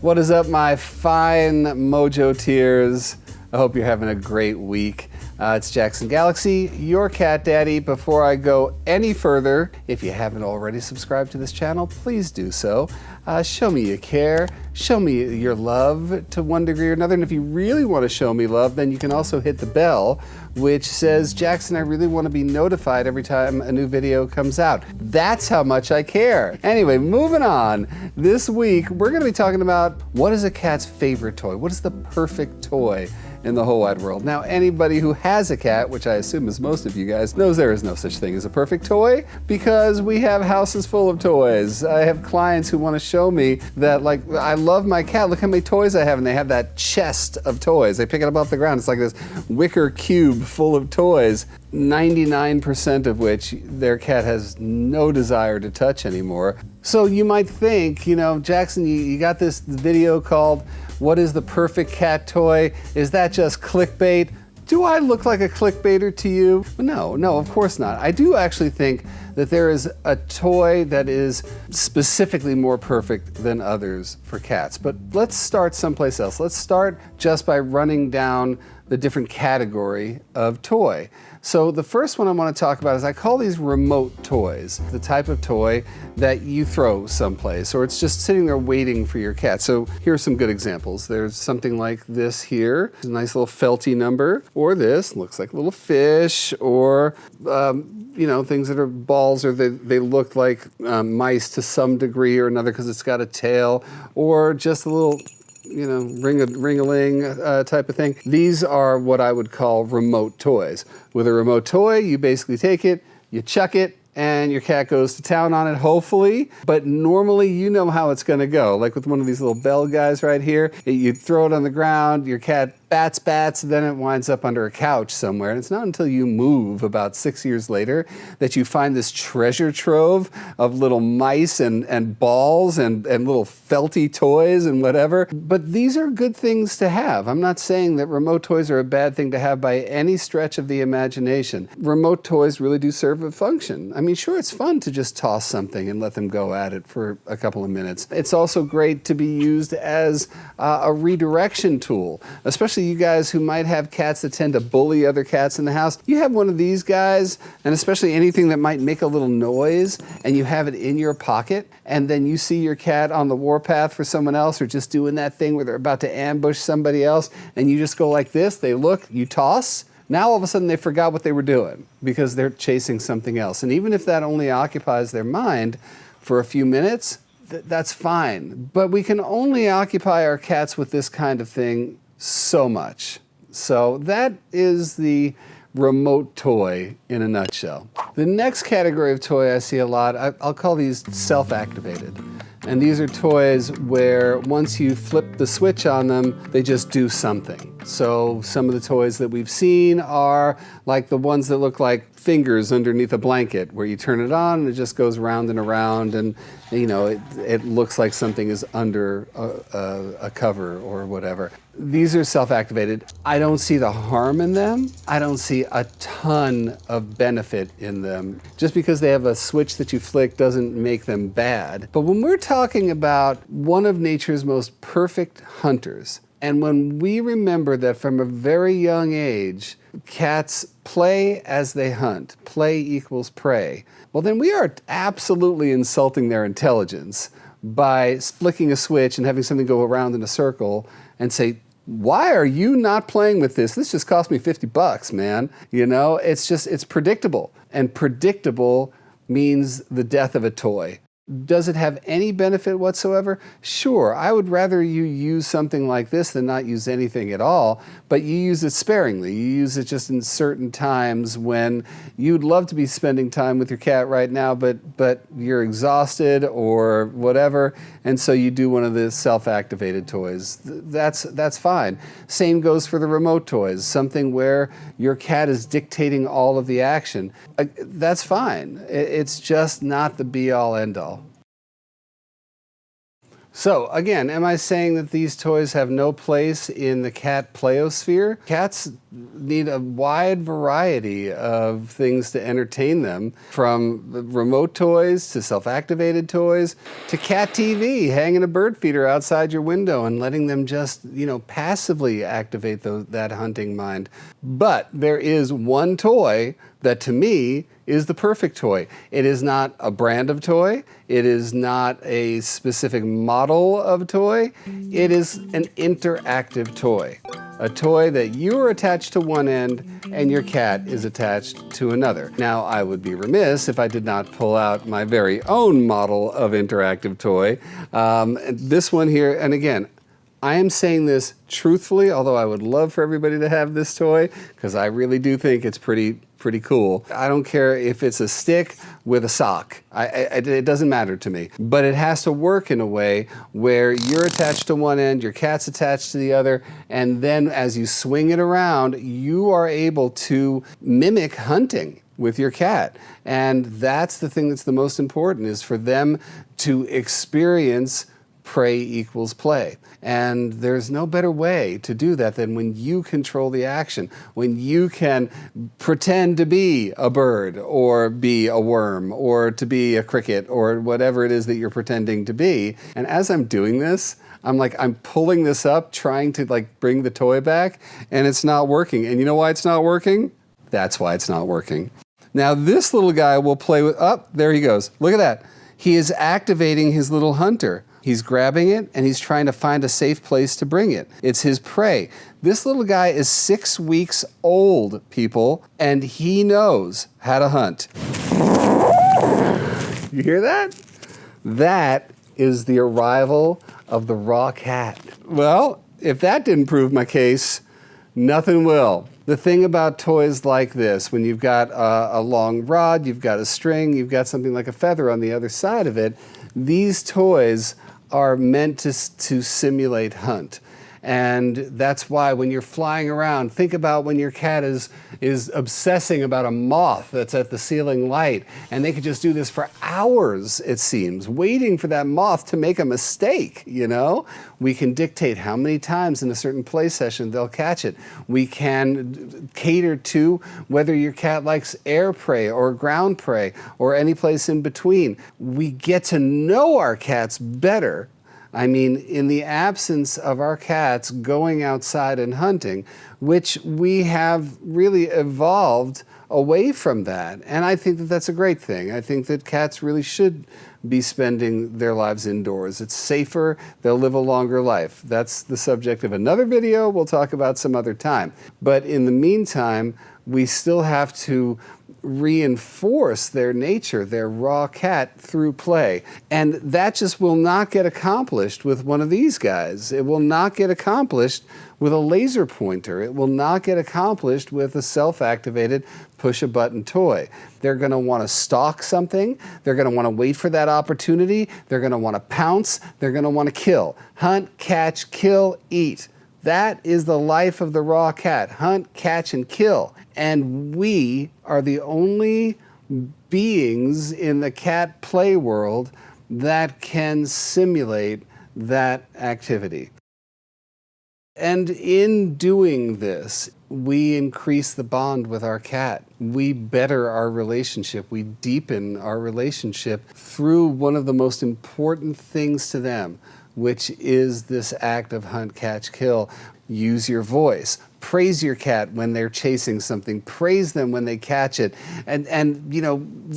What is up, my fine Mojo tears? I hope you're having a great week. It's Jackson Galaxy, your cat daddy. Before I go any further, if you haven't already subscribed to this channel, please do so. Show me you care. Show me your love to one degree or another. And if you really want to show me love, then you can also hit the bell, which says, Jackson, I really want to be notified every time a new video comes out. That's how much I care. Anyway, moving on. This week, we're going to be talking about what is a cat's favorite toy? What is the perfect toy in the whole wide world? Now, anybody who has a cat, which I assume is most of you guys, knows there is no such thing as a perfect toy because we have houses full of toys. I have clients who want to show me that, like, I love my cat, look how many toys I have, and they have that chest of toys. They pick it up off the ground. It's like this wicker cube full of toys, 99% of which their cat has no desire to touch anymore. So you might think, you know, Jackson, you got this video called What is the Perfect Cat Toy? Is that just clickbait? Do I look like a clickbaiter to you? No, of course not. I do actually think that there is a toy that is specifically more perfect than others for cats. But let's start someplace else. Let's start just by running down the different category of toy. So the first one I want to talk about is I call these remote toys, the type of toy that you throw someplace or it's just sitting there waiting for your cat. So here are some good examples. There's something like this here, a nice little felty number, or this looks like a little fish, or you know, things that are balls, or they look like mice to some degree or another because it's got a tail, or just a little, you know, ring-a-ling type of thing. These are what I would call remote toys. With a remote toy, you basically take it, you chuck it, and your cat goes to town on it, hopefully. But normally, you know how it's gonna go. Like with one of these little bell guys right here, you throw it on the ground, your cat bats, then it winds up under a couch somewhere. And it's not until you move about 6 years later that you find this treasure trove of little mice and balls and little felty toys and whatever. But these are good things to have. I'm not saying that remote toys are a bad thing to have by any stretch of the imagination. Remote toys really do serve a function. I mean, sure, it's fun to just toss something and let them go at it for a couple of minutes. It's also great to be used as a redirection tool, especially you guys who might have cats that tend to bully other cats in the house. You have one of these guys, and especially anything that might make a little noise, and you have it in your pocket, and then you see your cat on the warpath for someone else, or just doing that thing where they're about to ambush somebody else, and you just go like this, they look, you toss. Now all of a sudden they forgot what they were doing because they're chasing something else. And even if that only occupies their mind for a few minutes, that's fine. But we can only occupy our cats with this kind of thing so much. So that is the remote toy in a nutshell. The next category of toy I see a lot, I'll call these self-activated. And these are toys where once you flip the switch on them, they just do something. So some of the toys that we've seen are like the ones that look like fingers underneath a blanket, where you turn it on and it just goes round and around, and you know, it looks like something is under a cover or whatever. These are self-activated. I don't see the harm in them. I don't see a ton of benefit in them. Just because they have a switch that you flick doesn't make them bad. But when we're talking about one of nature's most perfect hunters, and when we remember that from a very young age, cats play as they hunt, play equals prey, well then we are absolutely insulting their intelligence by flicking a switch and having something go around in a circle and say, why are you not playing with this? This just cost me 50 bucks, man. You know, it's predictable. And predictable means the death of a toy. Does it have any benefit whatsoever? Sure, I would rather you use something like this than not use anything at all, but you use it sparingly. You use it just in certain times when you'd love to be spending time with your cat right now, but you're exhausted or whatever, and so you do one of the self-activated toys. That's fine. Same goes for the remote toys, something where your cat is dictating all of the action. That's fine. It's just not the be-all, end-all. So again, am I saying that these toys have no place in the cat playosphere? Cats need a wide variety of things to entertain them, from remote toys to self-activated toys to cat TV, hanging a bird feeder outside your window and letting them just, passively activate that hunting mind. But there is one toy that to me is the perfect toy. It is not a brand of toy. It is not a specific model of toy. It is an interactive toy. A toy that you are attached to one end and your cat is attached to another. Now, I would be remiss if I did not pull out my very own model of interactive toy. This one here, and again, I am saying this truthfully, although I would love for everybody to have this toy, because I really do think it's pretty cool. I don't care if it's a stick with a sock. It doesn't matter to me. But it has to work in a way where you're attached to one end, your cat's attached to the other, and then as you swing it around, you are able to mimic hunting with your cat. And that's the thing that's the most important, is for them to experience prey equals play. And there's no better way to do that than when you control the action, when you can pretend to be a bird or be a worm or to be a cricket or whatever it is that you're pretending to be. And as I'm doing this, I'm pulling this up, trying to bring the toy back, and it's not working. And you know why it's not working? That's why it's not working. Now this little guy will play with, there he goes. Look at that. He is activating his little hunter. He's grabbing it and he's trying to find a safe place to bring it. It's his prey. This little guy is 6 weeks old, people, and he knows how to hunt. You hear that? That is the arrival of the raw cat. Well, if that didn't prove my case, nothing will. The thing about toys like this, when you've got a long rod, you've got a string, you've got something like a feather on the other side of it, these toys are meant to simulate hunt. And that's why when you're flying around, think about when your cat is obsessing about a moth that's at the ceiling light, and they could just do this for hours, it seems, waiting for that moth to make a mistake, We can dictate how many times in a certain play session they'll catch it. We can cater to whether your cat likes air prey or ground prey or any place in between. We get to know our cats better. I mean, in the absence of our cats going outside and hunting, which we have really evolved away from that. And I think that that's a great thing. I think that cats really should be spending their lives indoors. It's safer, they'll live a longer life. That's the subject of another video we'll talk about some other time. But in the meantime, we still have to reinforce their nature, their raw cat, through play. And that just will not get accomplished with one of these guys. It will not get accomplished with a laser pointer. It will not get accomplished with a self-activated push-a-button toy. They're going to want to stalk something. They're going to want to wait for that opportunity. They're going to want to pounce. They're going to want to kill. Hunt, catch, kill, eat. That is the life of the raw cat. Hunt, catch, and kill. And we are the only beings in the cat play world that can simulate that activity. And in doing this, we increase the bond with our cat. We better our relationship. We deepen our relationship through one of the most important things to them, which is this act of hunt, catch, kill. Use your voice. Praise your cat when they're chasing something. Praise them when they catch it. And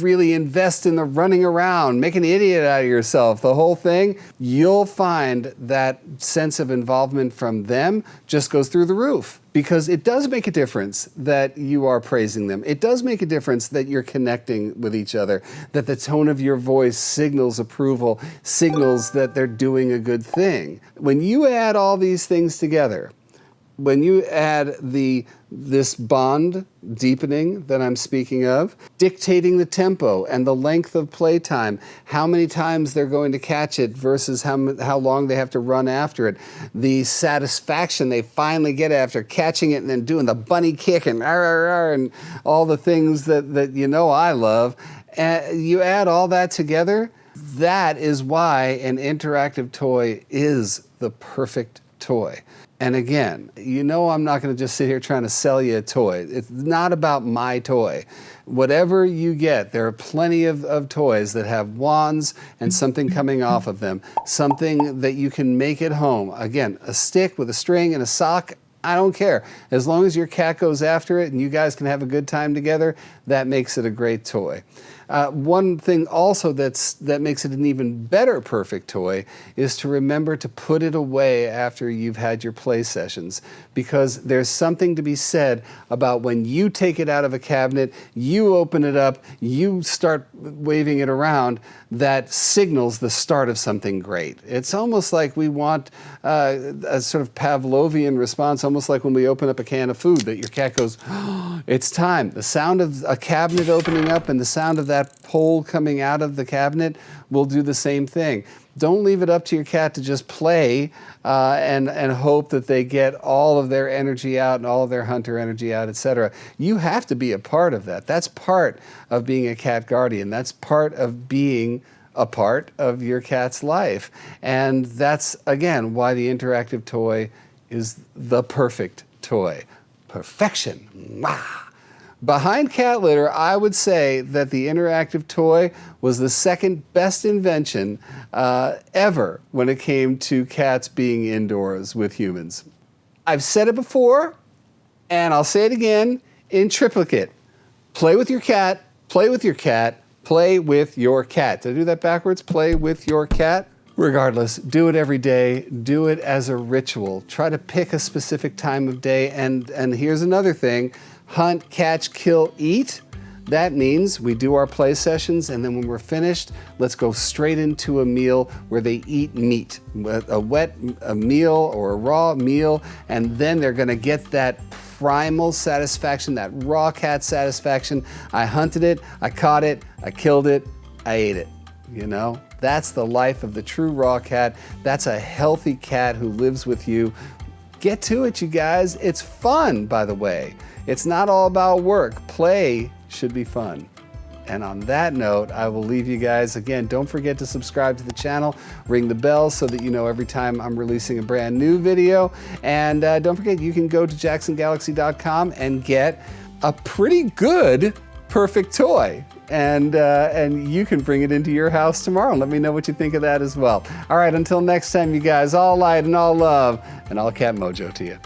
really invest in the running around, make an idiot out of yourself, the whole thing. You'll find that sense of involvement from them just goes through the roof. Because it does make a difference that you are praising them. It does make a difference that you're connecting with each other, that the tone of your voice signals approval, signals that they're doing a good thing. When you add all these things together, when you add this bond deepening that I'm speaking of, dictating the tempo and the length of playtime, how many times they're going to catch it versus how long they have to run after it, the satisfaction they finally get after catching it and then doing the bunny kick and all the things that I love, you add all that together, that is why an interactive toy is the perfect toy. And again, you know I'm not going to just sit here trying to sell you a toy. It's not about my toy. Whatever you get, there are plenty of toys that have wands and something coming off of them, something that you can make at home. Again, a stick with a string and a sock, I don't care. As long as your cat goes after it and you guys can have a good time together, that makes it a great toy. One thing also that makes it an even better perfect toy is to remember to put it away after you've had your play sessions, because there's something to be said about when you take it out of a cabinet, you open it up, you start waving it around, that signals the start of something great. It's almost like we want a sort of Pavlovian response, almost like when we open up a can of food, that your cat goes, oh, it's time. The sound of a cabinet opening up and the sound of that pole coming out of the cabinet will do the same thing. Don't leave it up to your cat to just play and hope that they get all of their energy out and all of their hunter energy out, etc. You have to be a part of that. That's part of being a cat guardian. That's part of being a part of your cat's life. And that's, again, why the interactive toy is the perfect toy. Perfection. Mwah! Behind cat litter, I would say that the interactive toy was the second best invention ever when it came to cats being indoors with humans. I've said it before, and I'll say it again in triplicate. Play with your cat, play with your cat, play with your cat. Did I do that backwards? Play with your cat? Regardless, do it every day. Do it as a ritual. Try to pick a specific time of day. And here's another thing. Hunt, catch, kill, eat. That means we do our play sessions, and then when we're finished, let's go straight into a meal where they eat meat, a meal or a raw meal, and then they're gonna get that primal satisfaction, that raw cat satisfaction. I hunted it, I caught it, I killed it, I ate it, you know? That's the life of the true raw cat. That's a healthy cat who lives with you. Get to it, you guys. It's fun, by the way. It's not all about work. Play should be fun. And on that note, I will leave you guys. Again, don't forget to subscribe to the channel, ring the bell so that you know every time I'm releasing a brand new video. And don't forget, you can go to jacksongalaxy.com and get a pretty good perfect toy. And you can bring it into your house tomorrow. Let me know what you think of that as well. All right, until next time, you guys, all light and all love, and all cat mojo to you.